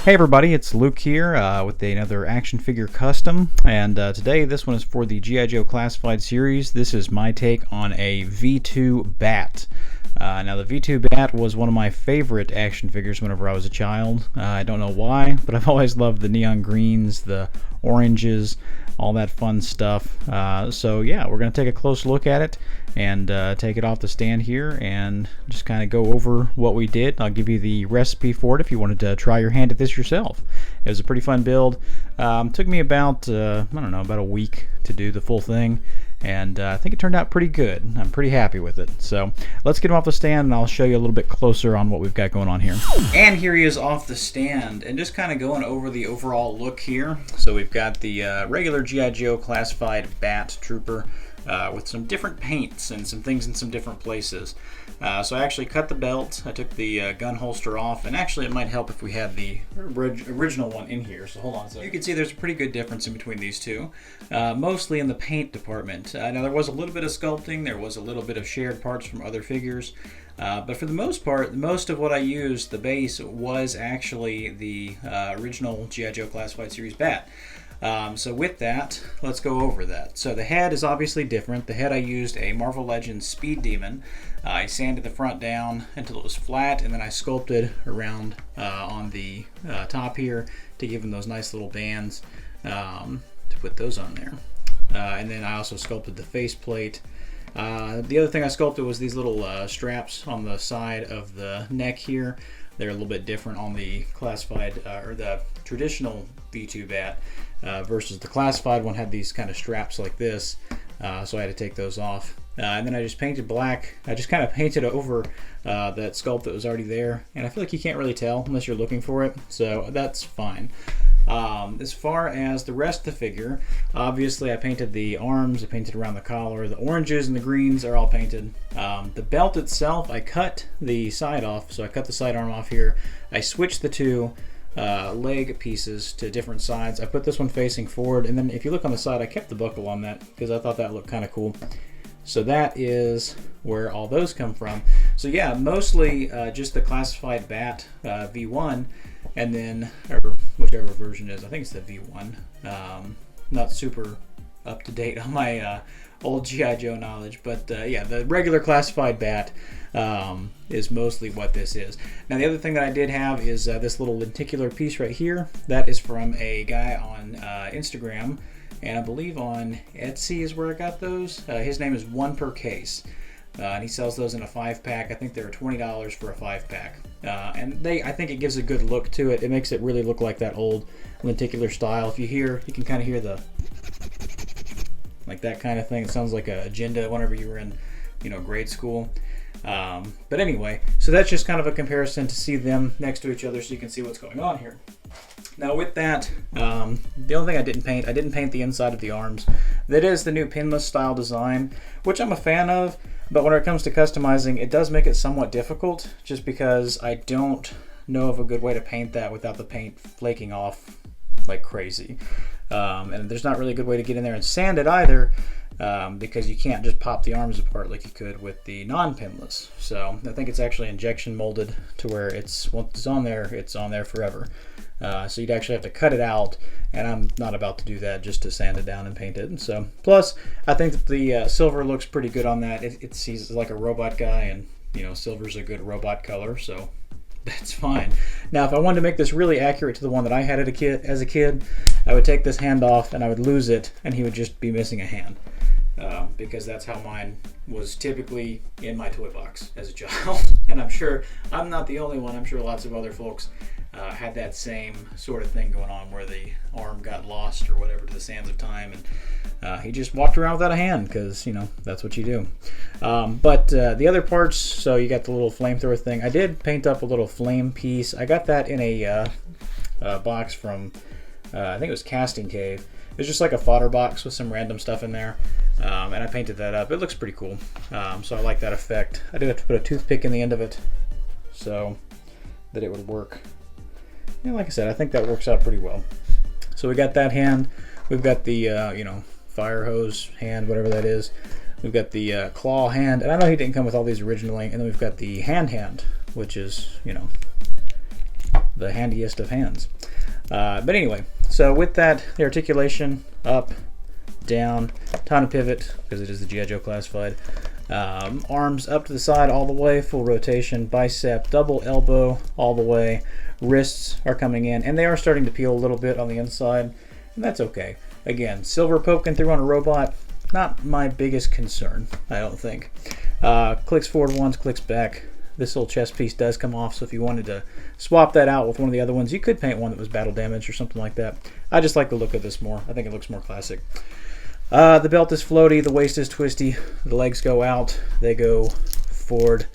Hey everybody, it's Luke here with another action figure custom, and today this one is for the G.I. Joe Classified series. This is my take on a V2 B.a.t. Now the V2 B.a.t was one of my favorite action figures whenever I was a child. I don't know why, but I've always loved the neon greens, the oranges, all that fun stuff. So yeah, we're going to take a close look at it and take it off the stand here and just kind of go over what we did. I'll give you the recipe for it if you wanted to try your hand at this yourself. It was a pretty fun build. Took me about, I don't know, about a week to do the full thing, and I think it turned out pretty good. I'm pretty happy with it. So let's get him off the stand and I'll show you a little bit closer on what we've got going on here. And here he is off the stand and just kind of going over the overall look here. So we've got the regular G.I. Joe Classified B.a.t Trooper with some different paints and some things in some different places. So I actually cut the belt, I took the gun holster off, and actually it might help if we had the original one in here, so hold on a second. You can see there's a pretty good difference in between these two, mostly in the paint department. Now there was a little bit of sculpting, there was a little bit of shared parts from other figures, but for the most part, most of what I used, the base, was actually the original G.I. Joe Classified Series B.a.t. So with that, let's go over that. So the head is obviously different. The head I used a Marvel Legends Speed Demon. I sanded the front down until it was flat, and then I sculpted around on the top here to give them those nice little bands to put those on there. And then I also sculpted the faceplate. The other thing I sculpted was these little straps on the side of the neck here. They're a little bit different on the classified or the traditional V2 B.a.t versus the classified one had these kind of straps like this, so I had to take those off. And then I just painted black. I just kind of painted over that sculpt that was already there, and I feel like you can't really tell unless you're looking for it, so that's fine. As far as the rest of the figure, obviously I painted the arms, I painted around the collar, the oranges and the greens are all painted. The belt itself, I cut the side off, so I cut the side arm off here. I switched the two leg pieces to different sides. I put this one facing forward, and then if you look on the side, I kept the buckle on that because I thought that looked kind of cool. So that is where all those come from. So yeah, mostly just the classified B.a.t V1, and then, or whichever version it is, I think it's the V1. Not super up to date on my old G.I. Joe knowledge, but yeah, the regular classified B.a.t is mostly what this is. Now the other thing that I did have is this little lenticular piece right here. That is from a guy on Instagram, and I believe on Etsy is where I got those. His name is One Per Case, and he sells those in a 5-pack. I think they're $20 for a 5-pack, and I think it gives a good look to it. It makes it really look like that old lenticular style. If you hear, you can kind of hear the like that kind of thing. It sounds like a agenda whenever you were in, grade school. But anyway, so that's just kind of a comparison to see them next to each other so you can see what's going on here. Now with that, the only thing I didn't paint the inside of the arms. That is the new pinless style design, which I'm a fan of, but when it comes to customizing, it does make it somewhat difficult just because I don't know of a good way to paint that without the paint flaking off like crazy. And there's not really a good way to get in there and sand it either, because you can't just pop the arms apart like you could with the non-pinless. So I think it's actually injection molded to where once it's on there forever. So you'd actually have to cut it out, and I'm not about to do that just to sand it down and paint it. So plus, I think that the silver looks pretty good on that. It sees like a robot guy, and silver's a good robot color, so that's fine. Now, if I wanted to make this really accurate to the one that I had as a kid, I would take this hand off and I would lose it, and he would just be missing a hand. Because that's how mine was typically in my toy box as a child. And I'm sure I'm not the only one. I'm sure lots of other folks had that same sort of thing going on where the arm got lost or whatever to the sands of time, and he just walked around without a hand because, that's what you do. But the other parts, so you got the little flamethrower thing. I did paint up a little flame piece. I got that in a box from, I think it was Casting Cave. It was just like a fodder box with some random stuff in there. And I painted that up. It looks pretty cool. So I like that effect. I did have to put a toothpick in the end of it so that it would work. And like I said, I think that works out pretty well. So we got that hand. We've got the, fire hose hand, whatever that is. We've got the claw hand. And I know he didn't come with all these originally. And then we've got the hand, which is, the handiest of hands. But anyway, so with that, the articulation, up, down, ton of pivot, because it is the G.I. Joe classified. Arms up to the side all the way, full rotation, bicep, double elbow all the way. Wrists are coming in, and they are starting to peel a little bit on the inside, and that's okay. Again, silver poking through on a robot, not my biggest concern, I don't think. Clicks forward once, clicks back. This little chest piece does come off, so if you wanted to swap that out with one of the other ones, you could paint one that was battle damaged or something like that. I just like the look of this more. I think it looks more classic. The belt is floaty, the waist is twisty, the legs go out, they go forward,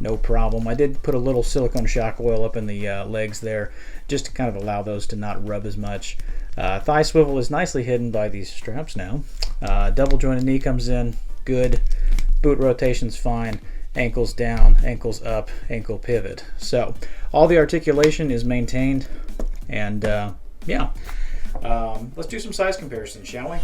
no problem. I did put a little silicone shock oil up in the legs there, just to kind of allow those to not rub as much. Thigh swivel is nicely hidden by these straps now. Double jointed knee comes in, good. Boot rotation's fine. Ankles down, ankles up, ankle pivot. So all the articulation is maintained, and yeah. Let's do some size comparisons, shall we?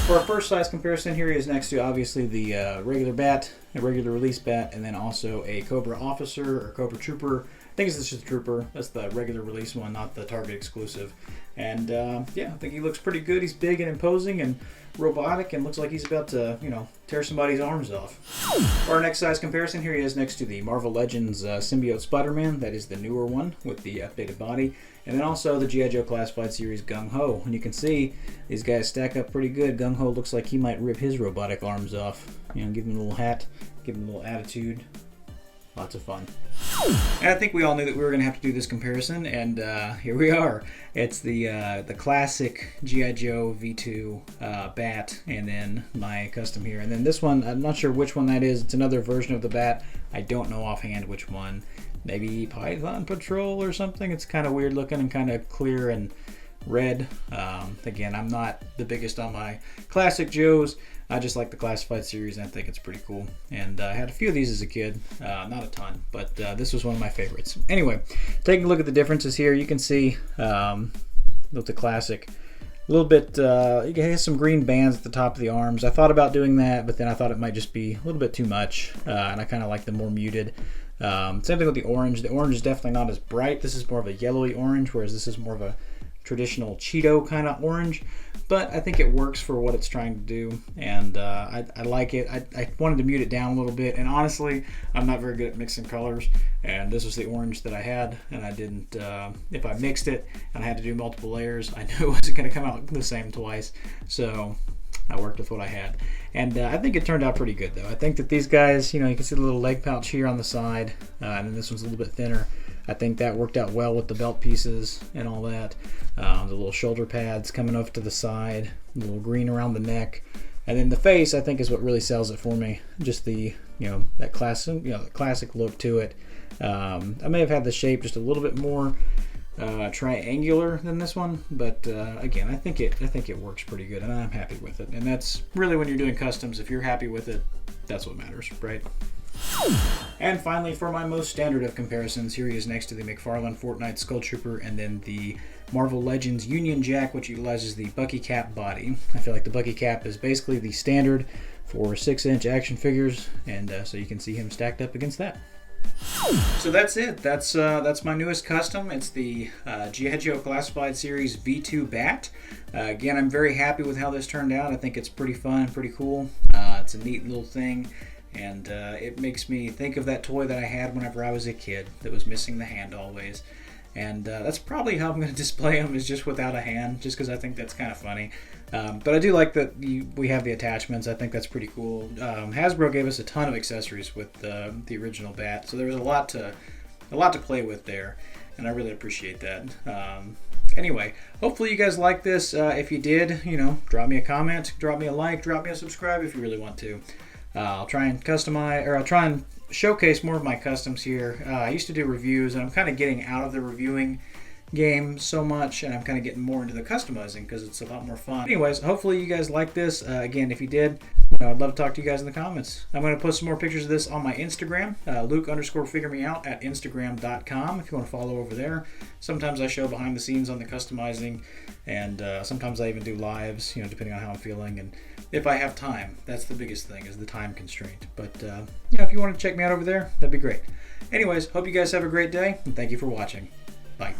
For our first size comparison, here he is next to obviously the regular bat, a regular release bat, and then also a Cobra Officer or Cobra Trooper. I think it's just a Trooper. That's the regular release one, not the Target exclusive. And yeah, I think he looks pretty good. He's big and imposing and robotic, and looks like he's about to, tear somebody's arms off. For our next size comparison, here he is next to the Marvel Legends Symbiote Spider-Man. That is the newer one with the updated body. And then also the G.I. Joe Classified Series Gung Ho. And you can see these guys stack up pretty good. Gung Ho looks like he might rip his robotic arms off. Give him a little hat, give him a little attitude. Lots of fun. And I think we all knew that we were going to have to do this comparison, and here we are. It's the classic G.I. Joe V2 bat, and then my custom here. And then this one, I'm not sure which one that is. It's another version of the bat. I don't know offhand which one. Maybe Python Patrol or something. It's kind of weird looking and kind of clear and red. Again, I'm not the biggest on my classic Joes. I just like the classified series, and I think it's pretty cool. And I had a few of these as a kid, not a ton, but this was one of my favorites. Anyway, taking a look at the differences here, you can see with the classic, a little bit, you have some green bands at the top of the arms. I thought about doing that, but then I thought it might just be a little bit too much, and I kind of like the more muted. Same thing with the orange. The orange is definitely not as bright. This is more of a yellowy orange, whereas this is more of a traditional Cheeto kind of orange, but I think it works for what it's trying to do, and I like it. I wanted to mute it down a little bit, and honestly, I'm not very good at mixing colors, and this was the orange that I had, and I didn't, if I mixed it and I had to do multiple layers, I knew it wasn't going to come out the same twice, so I worked with what I had. And I think it turned out pretty good, though. I think that these guys, you can see the little leg pouch here on the side, and then this one's a little bit thinner. I think that worked out well with the belt pieces and all that. The little shoulder pads coming off to the side, a little green around the neck. And then the face, I think, is what really sells it for me. Just the, that classic look to it. I may have had the shape just a little bit more triangular than this one, but again, I think it works pretty good, and I'm happy with it. And that's really, when you're doing customs, if you're happy with it, that's what matters, right? And finally, for my most standard of comparisons, here he is next to the McFarlane Fortnite Skull Trooper, and then the Marvel Legends Union Jack, which utilizes the Bucky Cap body. I feel like the Bucky Cap is basically the standard for 6-inch action figures, and so you can see him stacked up against that. So that's it. That's my newest custom. It's the G.I. Joe Classified Series V2 Bat. Again, I'm very happy with how this turned out. I think it's pretty fun, pretty cool. It's a neat little thing, and it makes me think of that toy that I had whenever I was a kid that was missing the hand always. And that's probably how I'm going to display them, is just without a hand, just because I think that's kind of funny. But I do like that we have the attachments. I think that's pretty cool. Hasbro gave us a ton of accessories with the original bat, so there was a lot to play with there, and I really appreciate that. Anyway, hopefully you guys like this. If you did, drop me a comment, drop me a like, drop me a subscribe if you really want to. I'll try and customize, or I'll try and showcase more of my customs here. I used to do reviews, and I'm kind of getting out of the reviewing game so much, and I'm kind of getting more into the customizing because it's a lot more fun. Anyways, hopefully you guys like this. Again, if you did, I'd love to talk to you guys in the comments. I'm going to post some more pictures of this on my Instagram, Luke_figuremeout at Instagram.com, if you want to follow over there. Sometimes I show behind the scenes on the customizing, and sometimes I even do lives, depending on how I'm feeling, and if I have time. That's the biggest thing, is the time constraint. But if you want to check me out over there, that'd be great. Anyways, hope you guys have a great day, and thank you for watching. Bye.